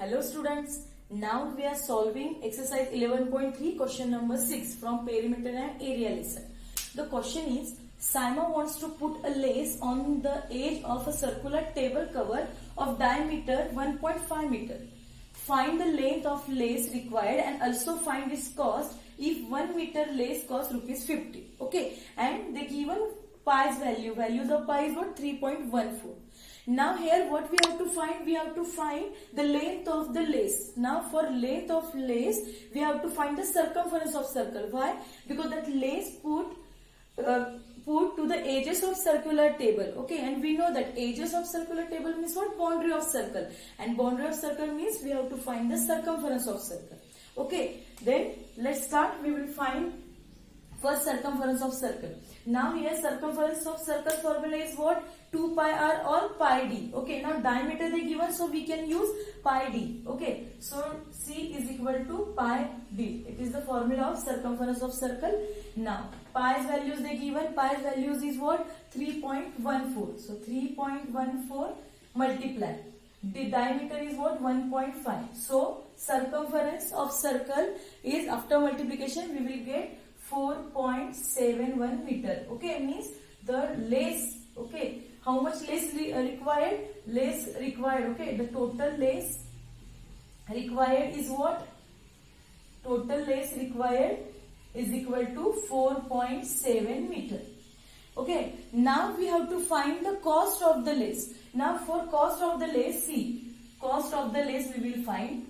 Hello students, now we are solving exercise 11.3 question number 6 from perimeter and area lesson. The question is, Simon wants to put a lace on the edge of a circular table cover of diameter 1.5 meter. Find the length of lace required and also find its cost if 1 meter lace costs rupees 50. Okay, and they given pi's values of pi is what? 3.14. Now here what we have to find? We have to find the length of the lace. Now for length of lace, we have to find the circumference of circle. Why? Because that lace put to the edges of circular table. Okay, and we know that edges of circular table means what? Boundary of circle. And boundary of circle means we have to find the circumference of circle. Okay, then let's start. We will find first circumference of circle. Now here circumference of circle formula is what? 2 pi r or pi d. Okay, now diameter they given, so we can use pi d. Okay, so C is equal to pi d. It is the formula of circumference of circle. Now pi's values they given. Pi's values is what? 3.14. So 3.14 multiply. The diameter is what? 1.5. So circumference of circle is, after multiplication we will get 4.71 meter. Okay, means the lace. Okay, how much lace required? Lace required. Okay, the total lace required is what? Total lace required is equal to 4.7 meter. Okay, now we have to find the cost of the lace. Now for cost of the lace, see, cost of the lace we will find.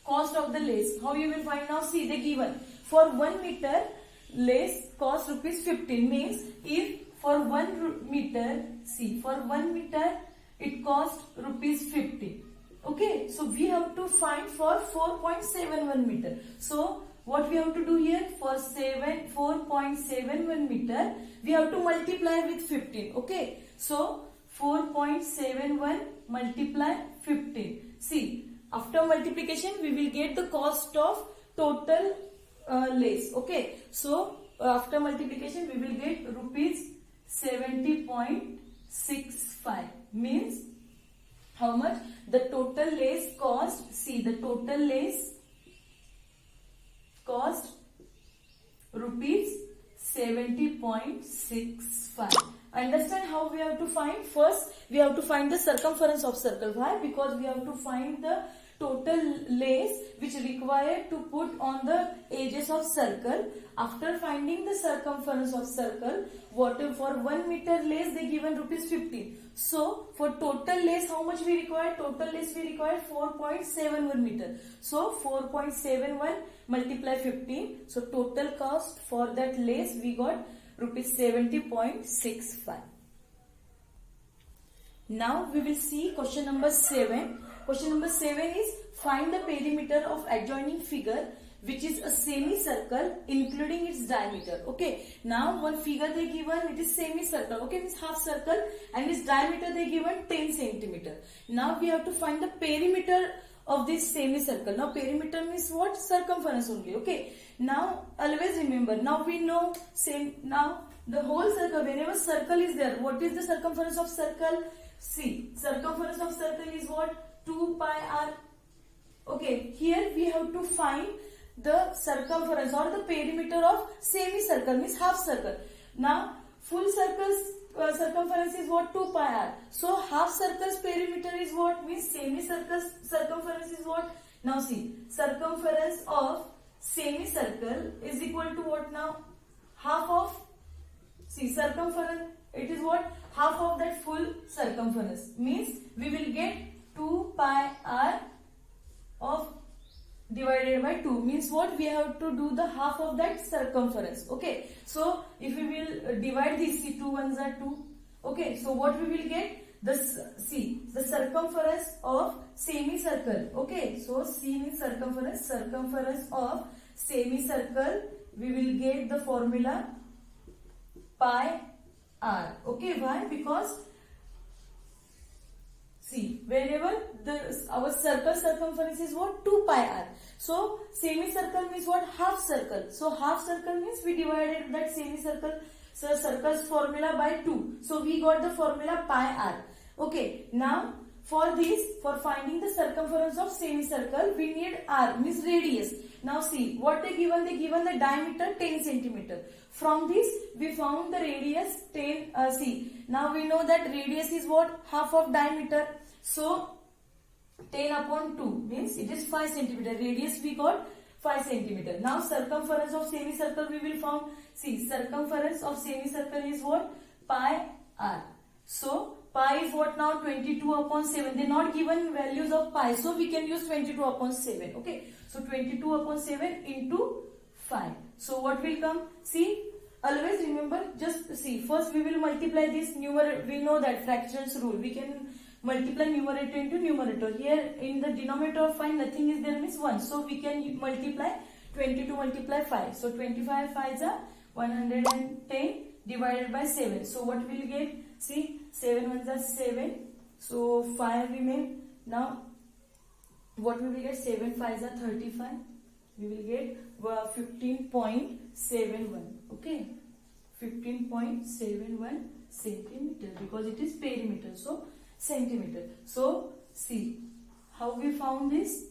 Cost of the lace, how you will find? Now see, they given for 1 meter lace cost rupees 15, means if for 1 meter, see, for 1 meter it cost rupees 50. Okay, so we have to find for 4.71 meter. So what we have to do here? For 4.71 meter, we have to multiply with 15. Okay, so 4.71 multiply 15. See, after multiplication we will get the cost of total lace. Okay, so after multiplication we will get rupees 70.65, means how much? The total lace cost, see, the total lace cost rupees 70.65. Understand how we have to find? First we have to find the circumference of circle. Why? Because we have to find the total lace which required to put on the edges of circle. After finding the circumference of circle, whatever, for 1 meter lace they given rupees 50. So for total lace how much we require? Total lace we require 4.71 meter. So 4.71 multiply 15. So total cost for that lace we got rupees 70.65. Now we will see question number 7. Question number 7 is, find the perimeter of adjoining figure which is a semicircle including its diameter. Okay, now one figure they given, it is semicircle. Okay, means half circle, and its diameter they given 10 centimeter. Now we have to find the perimeter of this semicircle. Now perimeter means what? Circumference only. Okay, now always remember, now we know now the whole circle, whenever circle is there, what is the circumference of circle? See, circumference of circle is what? 2 pi r. Okay, here we have to find the circumference or the perimeter of semicircle, means half circle. Now full circle's circumference is what? 2 pi r. So half circle's perimeter is what? Means semicircle's circumference is what? Now see, circumference of semicircle is equal to what now? Half of, see, circumference, it is what? Half of that full circumference, means we will get 2 pi r of divided by 2, means what? We have to do the half of that circumference. Okay, so if we will divide this, see, 2 ones are 2. Okay, so what we will get? See, the circumference of semicircle. Okay, so C means circumference of semicircle, we will get the formula pi r. Okay, why? Because see, wherever our circle circumference is what? 2 pi r. So semicircle means what? Half circle. So half circle means we divided that semicircle circle's formula by 2. So we got the formula pi r. Okay, now For this, for finding the circumference of semicircle, we need r, means radius. Now see, what they given? They given the diameter 10 centimeter. From this, we found the radius 10, see, now we know that radius is what? Half of diameter. So, 10 upon 2 means it is 5 centimeter. Radius we got 5 centimeter. Now, circumference of semicircle we will found. See, circumference of semicircle is what? Pi r. So, pi is what now? 22 upon 7. They not given values of pi. So, we can use 22 upon 7. Okay. So, 22 upon 7 into 5. So, what will come? See, always remember, just see, first we will multiply this numerator. We know that fractions rule. We can multiply numerator into numerator. Here in the denominator of 5, nothing is there, means 1. So, we can multiply 22 multiply 5. So, 25 5s are 110 divided by 7. So, what will you get? See, 7 ones are 7. So, 5 remain. Now, what we will get? 7 5s are 35. We will get 15.71. Okay. 15.71 centimeter, because it is perimeter. So, centimeter. So, see, how we found this?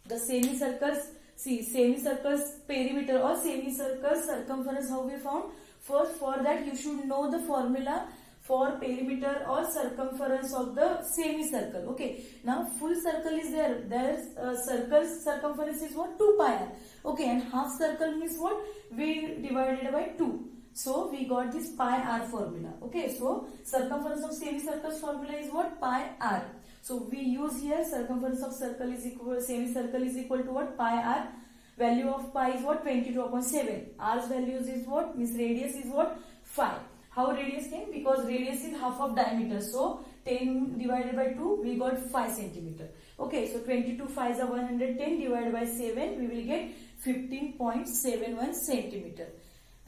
The semicircles, see, semicircles perimeter or semicircle circumference, how we found? First, for that you should know the formula for perimeter or circumference of the semicircle. Okay. Now, full circle is there. There's circle's circumference is what? 2 pi r. Okay. And half circle means what? We divided by 2. So, we got this pi r formula. Okay. So, circumference of semicircle's formula is what? Pi r. So, we use here circumference of circle is equal, semicircle is equal to what? Pi r. Value of pi is what? 22 upon 7. R's values is what? Means radius is what? 5. How radius came? Because radius is half of diameter. So, 10 divided by 2, we got 5 centimeter. Okay, so 22 5s are 110 divided by 7, we will get 15.71 centimeter.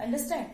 Understand?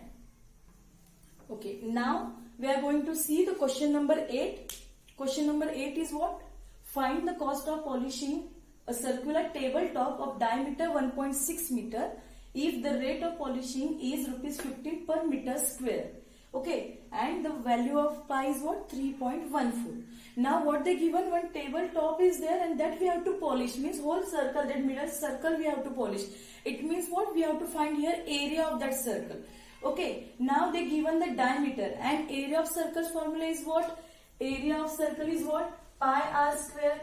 Okay, now we are going to see the question number 8. Question number 8 is what? Find the cost of polishing a circular tabletop of diameter 1.6 meter if the rate of polishing is rupees 15 per meter square. Okay, and the value of pi is what? 3.14. Now what they given? One tabletop is there and that we have to polish, means whole circle, that middle circle we have to polish. It means what? We have to find here area of that circle. Okay, now they given the diameter and area of circle's formula is what? Area of circle is what? Pi r square.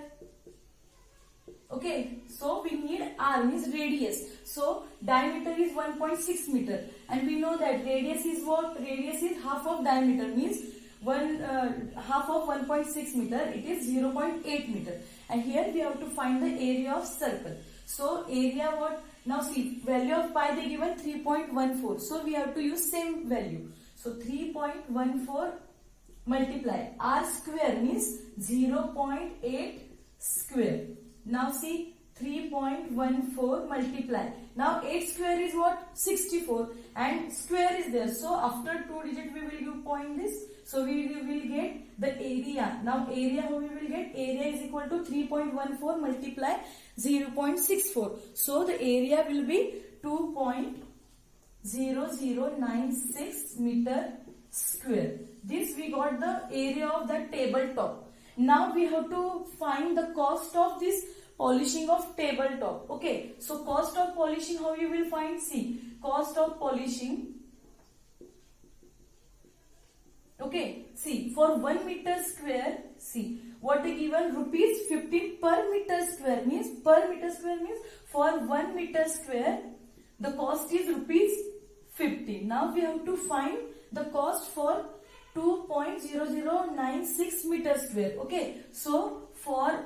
Okay, so we need r, means radius. So diameter is 1.6 meter and we know that radius is what? Radius is half of diameter, means half of 1.6 meter, it is 0.8 meter. And here we have to find the area of circle. So area what? Now see, value of pi they given 3.14. So we have to use same value. So 3.14 multiply r square means 0.8 square. Now see, 3.14 multiply. Now 8 square is what? 64 and square is there. So after 2 digit we will give point this. So we will get the area. Now area how we will get? Area is equal to 3.14 multiply 0.64. So the area will be 2.0096 meter square. This we got the area of the tabletop. Now we have to find the cost of this polishing of tabletop. Okay, so cost of polishing, how you will find? See, cost of polishing. Okay, see, for 1 meter square, see, what they given? Rupees 15 per meter square, means per meter square means for 1 meter square, the cost is rupees 50. Now we have to find the cost for 2.0096 meter square. Okay, so for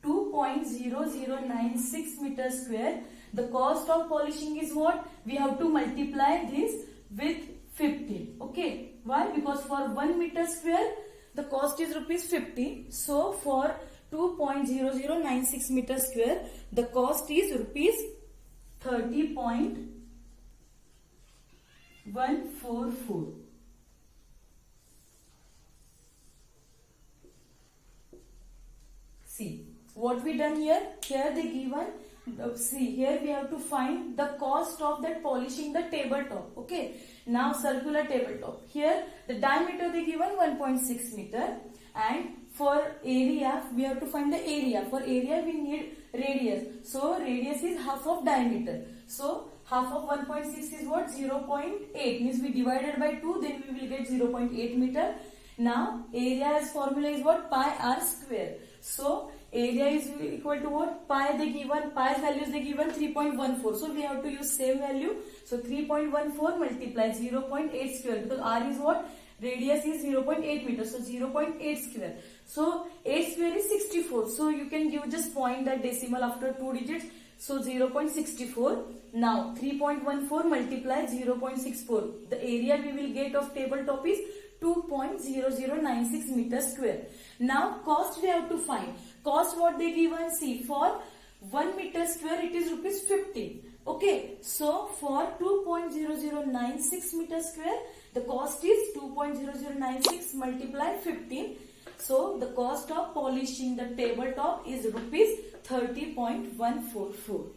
2.0096 meter square, the cost of polishing is what? We have to multiply this with 50. Okay, why? Because for 1 meter square, the cost is rupees 50. So for 2.0096 meter square, the cost is rupees 30.144. See, what we done here? Here they given, see, here we have to find the cost of that polishing the tabletop. Okay, now circular tabletop. Here the diameter they given 1.6 meter and for area, we have to find the area. For area, we need radius. So radius is half of diameter. So half of 1.6 is what? 0.8. Means we divided by 2, then we will get 0.8 meter. Now area as formula is what? Pi r square. So area is equal to what? Pi they given, pi's values they given 3.14. So we have to use same value. So 3.14 multiply 0.8 square, because r is what? Radius is 0.8 meters. So 0.8 square. So 8 square is 64. So you can give just point that decimal after 2 digits. So 0.64. Now 3.14 multiply 0.64. The area we will get of tabletop is 2.0096 meters square. Now cost we have to find. Cost what they given? See, for 1 meter square it is rupees 50. Okay, so for 2.0096 meter square, the cost is 2.0096 multiply 15. So the cost of polishing the tabletop is rupees 30.144.